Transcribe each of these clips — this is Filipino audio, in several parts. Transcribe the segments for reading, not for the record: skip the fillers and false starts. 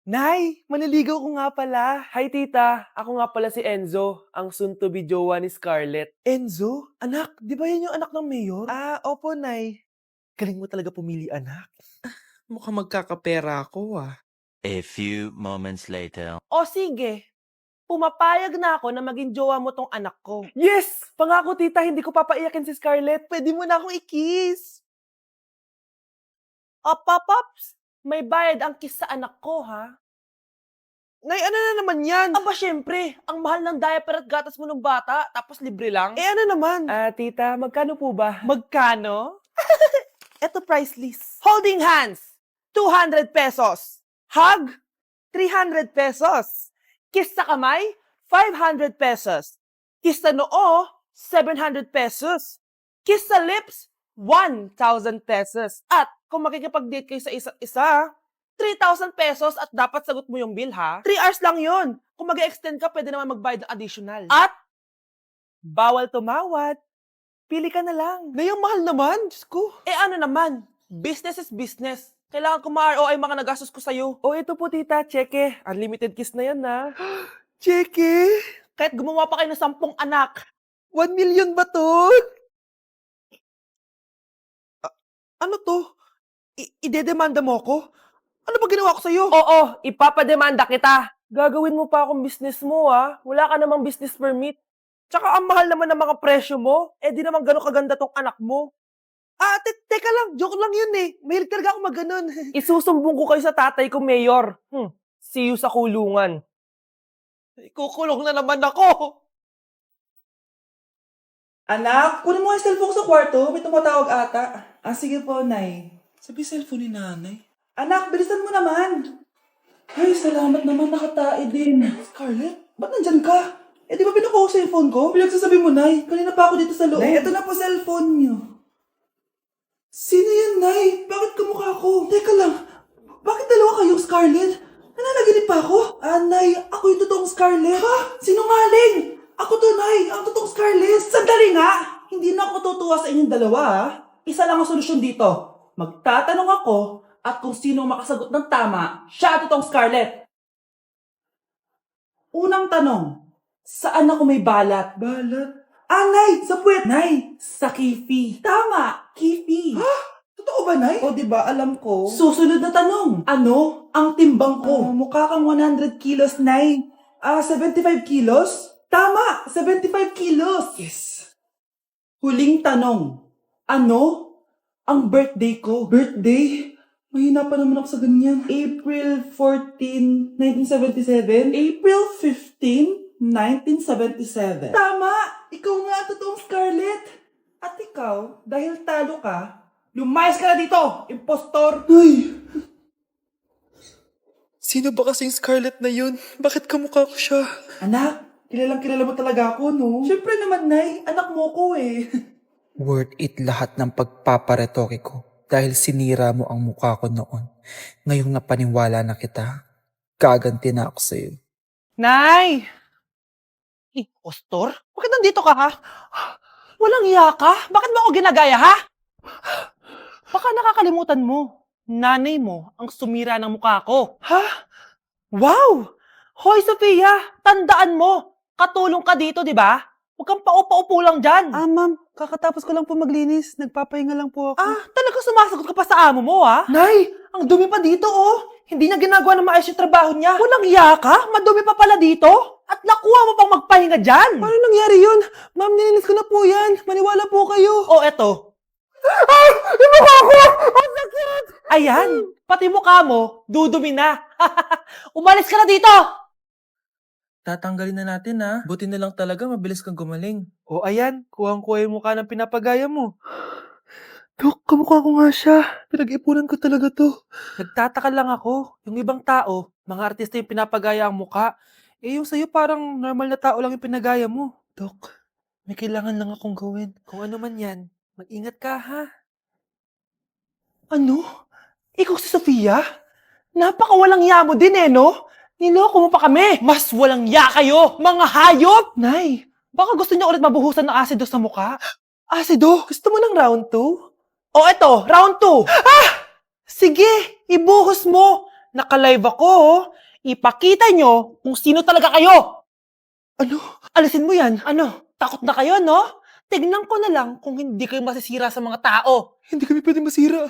Nay, maniligaw ko nga pala. Hi, tita. Ako nga pala si Enzo, ang soon-to-be jowa ni Scarlett. Enzo? Anak, di ba yan yung anak ng mayor? Opo, Nay. Galing mo talaga pumili, anak. Mukhang magkakapera ako ah. A few moments later. O sige, pumapayag na ako na maging jowa mo tong anak ko. Yes! Pangako, tita, hindi ko papaiyakin si Scarlett. Pwede mo na akong i-kiss. Pops, may bayad ang kiss sa anak ko, ha? Nay, ano na naman yan? Aba, syempre, ang mahal ng diaper at gatas mo ng bata, tapos libre lang. Ano naman? Tita, magkano po ba? Magkano? Eto price list. Holding hands, 200 pesos. Hug, 300 pesos. Kiss sa kamay, 500 pesos. Kiss sa noo, 700 pesos. Kiss sa lips, 1,000 pesos. At kung makikipag-date kayo sa isa't isa, 3,000 pesos at dapat sagot mo yung bill, ha? 3 hours lang yon. Kung mag-extend ka, pwede naman magbayad ng additional. At bawal tumawad. Pili ka na lang. Ngayong mahal naman, Diyos ko. Ano naman? Business is business. Kailangan ko ma-ROI mga nagastos ko sa'yo. Ito po, tita. Cheque. Unlimited kiss na yan, na. Cheque? Kahit gumawa pa kayo ng 10 anak. 1 million ba to? Ano to? Idedemanda mo ko? Ano ba ginawa ko sa'yo? Oo, ipapademanda kita. Gagawin mo pa akong business mo, ha? Wala ka namang business permit. Tsaka ang mahal naman ng mga presyo mo. Di naman gano'ng kaganda tong anak mo. Teka lang. Joke lang yun eh. Mahilig talaga ako mag-ganon. Isusumbong ko kayo sa tatay ko, Mayor. See you sa kulungan. Kukulong na naman ako. Anak, kunin mo yung cellphone ko sa kwarto. May tumatawag ata. Sige po, Nay. Sabi cellphone ni nanay. Anak, bilisan mo naman. Ay, salamat naman. Nakatae din. Scarlett, ba't nandyan ka? Di ba pinukuha ko sa cellphone ko? Pinagsasabi mo, Nay. Kanina pa ako dito sa loob. Nay, eto na po cellphone niyo. Sino yan, Nay? Bakit kamukha ko? Teka lang. Bakit dalawa kayong Scarlett? Nananaginip pa ako? Nay, ako yung totoong Scarlett. Ha? Sinungaling! Ako to, Nay. Ang totoong Scarlett. Sandali nga! Hindi na ako tutuwa sa inyong dalawa, ha? Isa lang ang solusyon dito. Magtatanong ako at kung sino makasagot ng tama, siya totoong Scarlett. Unang tanong, saan ako may balat? Balat? Nay! Sa puwet! Nay! Sa kifi. Tama! Kifi. Ha? Totoo ba, Nay? Diba, alam ko. Susunod na tanong. Ano ang timbang ko? Mukha kang 100 kilos, Nay. 75 kilos? Tama! 75 kilos! Yes! Huling tanong. Ano ang birthday ko? Birthday? Mahina pa naman ako sa ganyan. April 14, 1977? April 15, 1977. Tama! Ikaw nga totoong Scarlett. At ikaw, dahil talo ka, lumayas ka na dito, impostor! Ay! Sino ba kasing Scarlett na yun? Bakit kamukha ko siya? Anak, kilala mo talaga ako, no? Siyempre naman, Nay. Anak mo ko eh. Worth it lahat ng pagpaparetoke ko dahil sinira mo ang mukha ko noon. Ngayong napaniwala na kita, gaganti na ako sa'yo. Nay! Impostor? Bakit nandito ka, ha? Walang iya ka? Bakit mo ako ginagaya, ha? Baka nakakalimutan mo. Nanay mo ang sumira ng mukha ko. Ha? Wow! Hoy, Sofia! Tandaan mo! Katulong ka dito, di ba? Huwag kang paupa-upo lang dyan. Ma'am, kakatapos ko lang po maglinis. Nagpapahinga lang po ako. Talaga sumasagot ka pa sa amo mo, ha? Nay, ang dumi pa dito, oh. Hindi niya ginagawa ng maayos yung trabaho niya. Walang iya ka? Madumi pa pala dito? At nakuha mo pang magpahinga dyan. Paano nangyari yun? Ma'am, nilinis ko na po yan. Maniwala po kayo. Eto. Yung mukha ko! Ang sakit! Ayan, pati mukha mo, dudumi na. Umalis ka na dito! Tatanggalin na natin ha. Buti na lang talaga mabilis kang gumaling. Ayan, kuhang-kuha yung mukha ng pinapagaya mo. Dok, kamukha ko nga siya. Pinag-ipunan ko talaga to. Nagtataka lang ako. Yung ibang tao, mga artista yung pinapagaya ang mukha. Yung sa'yo parang normal na tao lang yung pinagaya mo. Dok, may kailangan lang akong gawin. Kung ano man yan, mag-ingat ka, ha? Ano? Ikaw si Sofia? Napakawalang ya mo din no? Niloko mo pa kami! Mas walang ya kayo, mga hayop! Nay, baka gusto niyo ulit mabuhusan ng asido sa mukha? Asido? Gusto mo ng round 2? Eto, round 2! Sige, ibuhos mo! Naka-live ako, oh. Ipakita nyo kung sino talaga kayo. Ano? Alisin mo yan. Ano? Takot na kayo, no? Tignan ko na lang kung hindi kayo masisira sa mga tao. Hindi kami pwede masira.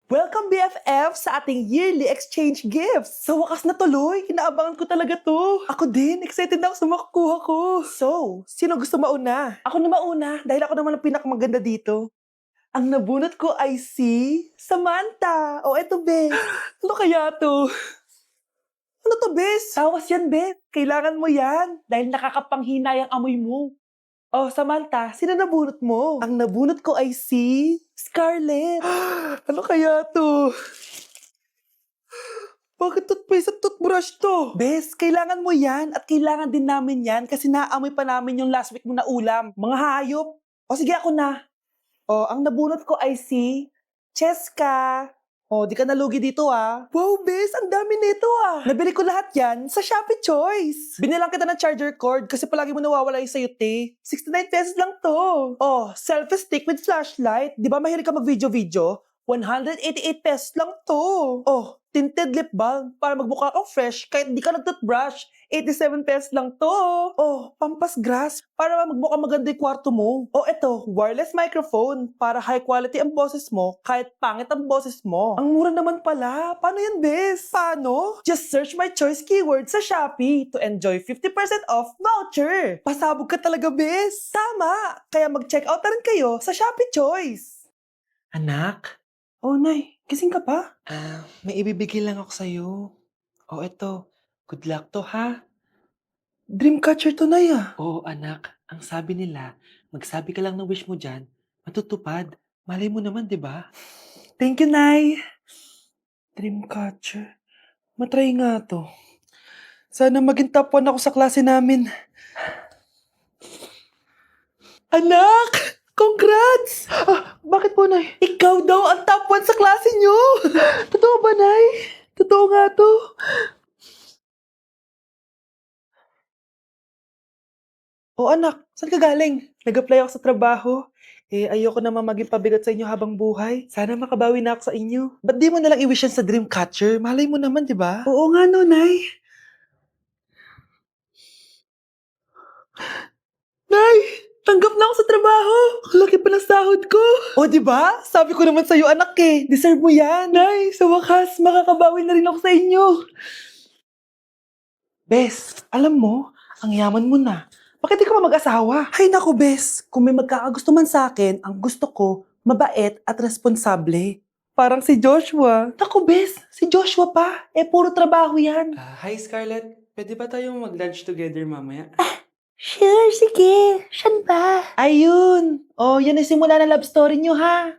Welcome BFF sa ating yearly exchange gifts. Sa wakas na tuloy, inaabangan ko talaga to. Ako din, excited na ako sa makukuha ko. So, sino gusto mauna? Ako na mauna dahil ako naman ang pinakamaganda dito. Ang nabunot ko ay si Samantha. O eto, Bes. Ano kaya to? Ano to, Bes? Tawas yan, Bes. Kailangan mo yan dahil nakakapanghina yung amoy mo. Oh, Samantha, sino nabunot mo? Ang nabunot ko ay si Scarlett. Ano kaya to? Bakit toothpaste at toothbrush to? Bes, kailangan mo yan at kailangan din namin yan kasi naamoy pa namin yung last week mo na ulam. Mga hayop. O sige, ako na. O, ang nabunot ko ay si Cheska. O, di ka nalugi dito ah. Wow, Bes, ang dami nito ah. Nabili ko lahat yan sa Shopee Choice. Binilang kita ng charger cord kasi palagi mo nawawala yung sayo, te. 69 pesos lang to. Oh, selfie stick with flashlight. Di ba mahilig ka mag-video-video? 188 pesos lang to. Oh, tinted lip balm para magmukha kang fresh kahit di ka nag-toothbrush. 87 pesos lang to. Oh, pampas grass para magmukha maganda yung kwarto mo. Oh, eto, wireless microphone para high quality ang boses mo kahit pangit ang boses mo. Ang mura naman pala. Paano yan, Bes? Paano? Just search my choice keyword sa Shopee to enjoy 50% off voucher. Pasabog ka talaga, Bes. Tama. Kaya mag-check out na rin kayo sa Shopee Choice. Anak, Oh, Nay. Gising ka pa? may ibibigay lang ako sa'yo. O eto, good luck to ha. Dreamcatcher to, Nay ah. Oo anak, ang sabi nila, magsabi ka lang ng wish mo dyan, matutupad. Malay mo naman, di ba? Thank you, Nay. Dreamcatcher. Matry nga to. Sana maging top 1 ako sa klase namin. Anak! Congrats! Bakit po, Nay? Ikaw daw ang top 1 sa klase nyo! Totoo ba, Nay? Totoo nga to. O anak, saan ka galing? Nag-apply ako sa trabaho. Ayoko naman maging pabigat sa inyo habang buhay. Sana makabawi na ako sa inyo. Ba't di mo nalang i-wish yan sa Dreamcatcher? Malay mo naman, di ba? Oo nga no, Nay. Nay! Tanggap na ako sa trabaho! Ang laki pa ng sahod ko! O, di ba? Sabi ko naman sa'yo, anak eh. Deserve mo yan. Nay, sa wakas, makakabawi na rin ako sa inyo. Bes, alam mo, ang yaman mo na. Bakit di ka pa mag-asawa? Hay naku, Bes. Kung may magkakagusto man sa akin, ang gusto ko, mabait at responsable. Parang si Joshua. Naku, Bes, si Joshua pa. Puro trabaho yan. Hi Scarlett, pwede ba tayong mag-lunch together mamaya? Sure, sige. Saan ba? Ayun. Oh, yan ang simula ng love story nyo, ha?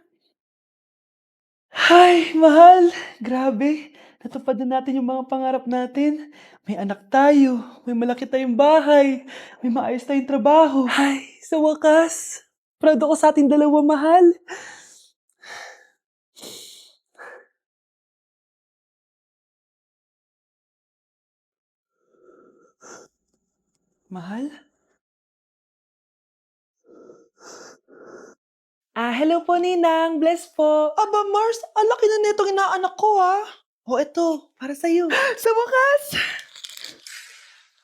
Ay, mahal. Grabe. Natupad na natin yung mga pangarap natin. May anak tayo. May malaki tayong bahay. May maayos tayong trabaho. Ay, sa wakas. Proud ako sa ating dalawa, mahal. Mahal? Hello po, Ninang. Bless po. Aba, Mars, ang laki na netong inaanak ko, ha? O, eto, para sa'yo. Sa wakas!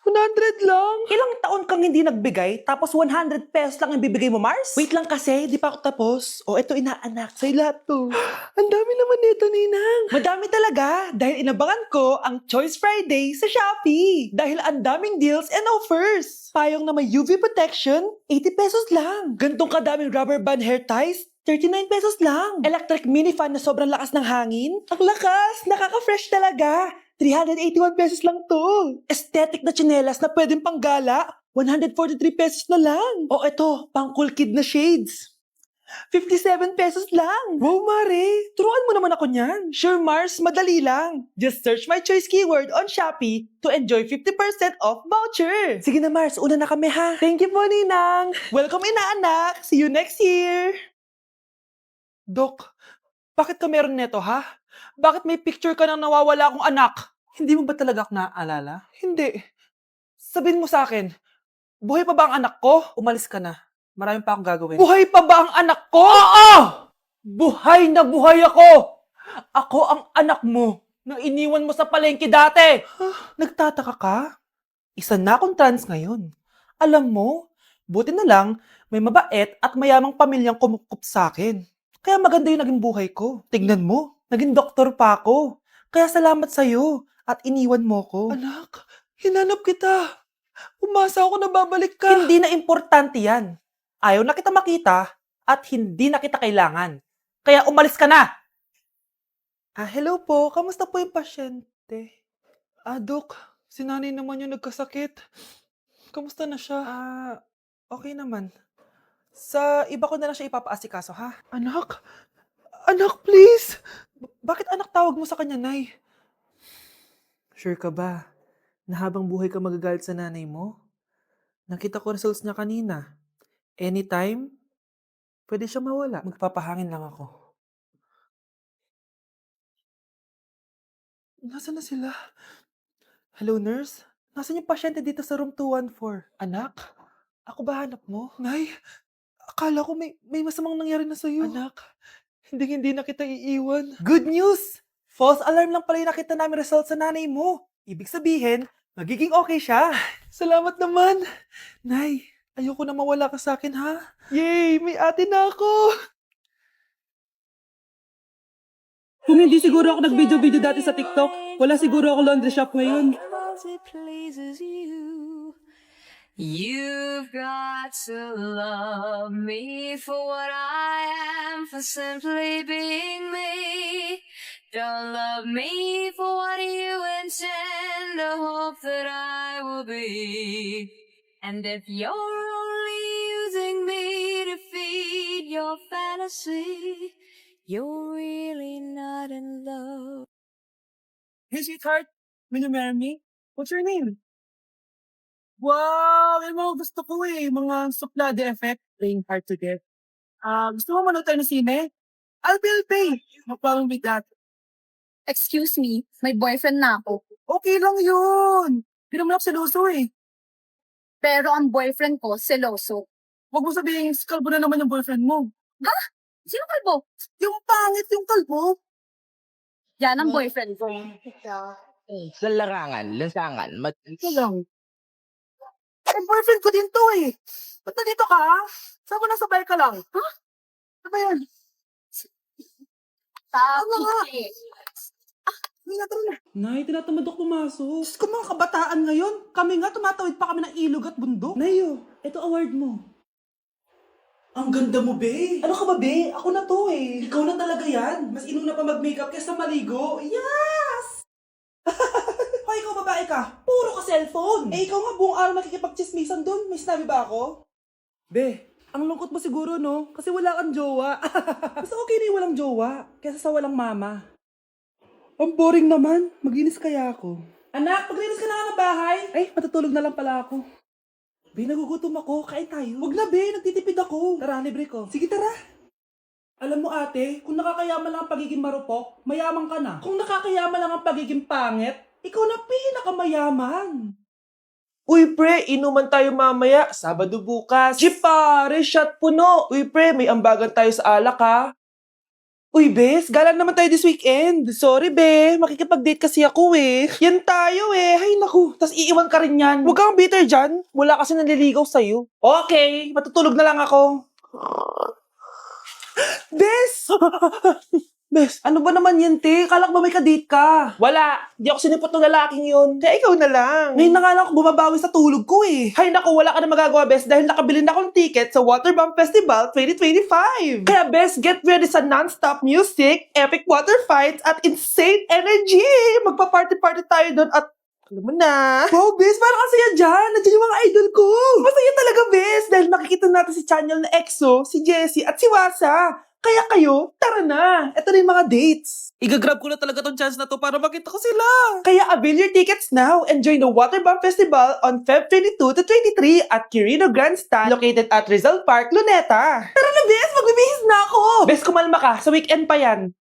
100 lang? Ilang taon kang hindi nagbigay, tapos 100 pesos lang ang bibigay mo, Mars? Wait lang kasi, di pa ako tapos. O, eto, inaanak. Sa'yo lahat to. Ang dami naman nito, Ninang. Madami talaga, dahil inabangan ko ang Choice Friday sa Shopee. Dahil ang daming deals and offers. Payong na may UV protection, 80 pesos lang. Gantong kadaming rubber band hair ties, 39 pesos lang. Electric mini fan na sobrang lakas ng hangin. Ang lakas! Nakaka-fresh talaga. 381 pesos lang to. Aesthetic na tsinelas na pwedeng panggala. 143 pesos na lang. O eto, pang cool kid na shades. 57 pesos lang. Wow, Mare. Turuan mo naman ako niyan. Sure, Mars. Madali lang. Just search my choice keyword on Shopee to enjoy 50% off voucher. Sige na, Mars. Una na kami, ha? Thank you po, Ninang. Welcome, inaanak. See you next year. Dok, bakit ka meron neto, ha? Bakit may picture ka ng nawawala akong anak? Hindi mo ba talaga ako naaalala? Hindi. Sabihin mo sa akin, buhay pa ba ang anak ko? Umalis ka na. Marami pa akong gagawin. Buhay pa ba ang anak ko? Oo! Buhay na buhay ako! Ako ang anak mo na iniwan mo sa palengke dati! Nagtataka ka? Isa na akong trans ngayon. Alam mo, buti na lang, may mabait at mayamang pamilyang kumukup sa akin. Kaya maganda yung naging buhay ko. Tignan mo, naging doktor pa ako. Kaya salamat sa'yo at iniwan mo ko. Anak, hinanap kita. Umasa ako na babalik ka. Hindi na importante yan. Ayaw na kita makita at hindi na kita kailangan. Kaya umalis ka na! Hello po. Kamusta po yung pasyente? Dok, si nanay naman yung nagkasakit. Kamusta na siya? Okay naman. Sa iba ko na lang siya ipapaasikaso, ha? Anak? Anak, please! Bakit anak tawag mo sa kanya, Nay? Sure ka ba na habang buhay ka magagalit sa nanay mo? Nakita ko results niya kanina. Anytime, pwede siya mawala. Magpapahangin lang ako. Nasaan na sila? Hello, nurse? Nasaan yung pasyente dito sa room 214? Anak? Ako ba hanap mo? Nay, akala ko may masamang nangyari na sa'yo. Anak, Hindi na kita iiwan. good news! False alarm lang pala yung nakita namin results sa nanay mo. Ibig sabihin, magiging okay siya. Salamat naman. Nay, ayoko na mawala ka sa akin, ha? Yay! May ate na ako! Kung hindi siguro ako nag-video-video dati sa TikTok, wala siguro ako laundry shop ngayon. You've got to love me for what I am, for simply being me. Don't love me for what you intend, or hope that I will be. And if you're only using me to feed your fantasy, you're really not in love. Hey, sweetheart. Will you marry me? What's your name? Wow! Yung mga gusto ko mga suplade effect, playing hard to get. Gusto mo manood tayo ng sine? I'll pay. No problem with that. Excuse me, may boyfriend na ako. Okay lang yun. Hindi naman ako seloso Pero ang boyfriend ko, seloso. Huwag mo sabihin, kalbo na naman yung boyfriend mo. Sino kalbo? Yung pangit yung kalbo. Yan ang boyfriend ko. Sa larangan, lansangan, Ito lang. Boyfriend ko din to Ba't nandito ka? Saan ko nasabay ka lang? Ha? Ano ba yan? Ano nga? Hindi na na. Nay, tinatamad ako pumasok. Diyos ko, mga kabataan ngayon. Kami nga, tumatawid pa kami ng ilog at bundok. Nayo, ito award mo. Ang ganda mo, be. Ano ka ba, be? Ako na to Ikaw na talaga yan. Mas inuna pa mag-makeup kaysa maligo. Yes! Hoy, ikaw babae ka. Puro ka cellphone. Ikaw nga buong araw nakikipagchismisan dun. May sinabi ba ako? Be, ang lungkot mo siguro, no? Kasi wala kang jowa. Mas okay na yung walang jowa kaysa sa walang mama. Ang boring naman. Maginis kaya ako. Anak, paglinis ka na nga ng bahay. Ay, matutulog na lang pala ako. Be, nagugutom ako. Kain tayo. Wag na, be. Nagtitipid ako. Tara, libre ko. Sige, tara. Alam mo, ate, kung nakakayaman lang ang pagiging marupok, mayaman ka na. Kung nakakayaman lang ang pagiging pangit, ikaw na pinakamayaman. Uy, pre, inuman tayo mamaya. Sabado bukas. Jeep, pare, shot puno. Uy, pre, may ambagan tayo sa alak, ha? Uy, bes, galang naman tayo this weekend. Sorry, be. Makikipag-date kasi ako, Yan tayo, Hay, naku. Tas iiwan ka rin yan. Huwag kang bitter dyan. Wala kasi naliligaw sa'yo. Okay, matutulog na lang ako. Bes! Bes, ano ba naman yan, te? Kalak ba may kadate ka? Wala. Di ako sinipot ng lalaking yun. Kaya ikaw na lang. Ngayon na nga lang ako bumabawi sa tulog ko, Hay, naku, wala ka na magagawa, Bes, dahil nakabili na akong ticket sa Waterbomb Festival 2025. Kaya, Bes, get ready sa non-stop music, epic water fights, at insane energy. Magpa-party-party tayo doon at alam mo na. Wow, Bes, parang kasaya dyan. Nandiyan yung mga idol ko. Masaya talaga, Bes, dahil makikita natin si Channel na EXO, si Jessie, at si Wasa. Kaya kayo, tara na. Ito na yung mga dates. Igagrab ko na talaga tong chance na to para makita ko sila. Kaya avail your tickets now and join the Waterbomb Festival on Feb 22 to 23 at Quirino Grandstand located at Rizal Park, Luneta. Tara na, Bes! Magbibihis na ako! Bes, kumalma ka. Sa weekend pa yan.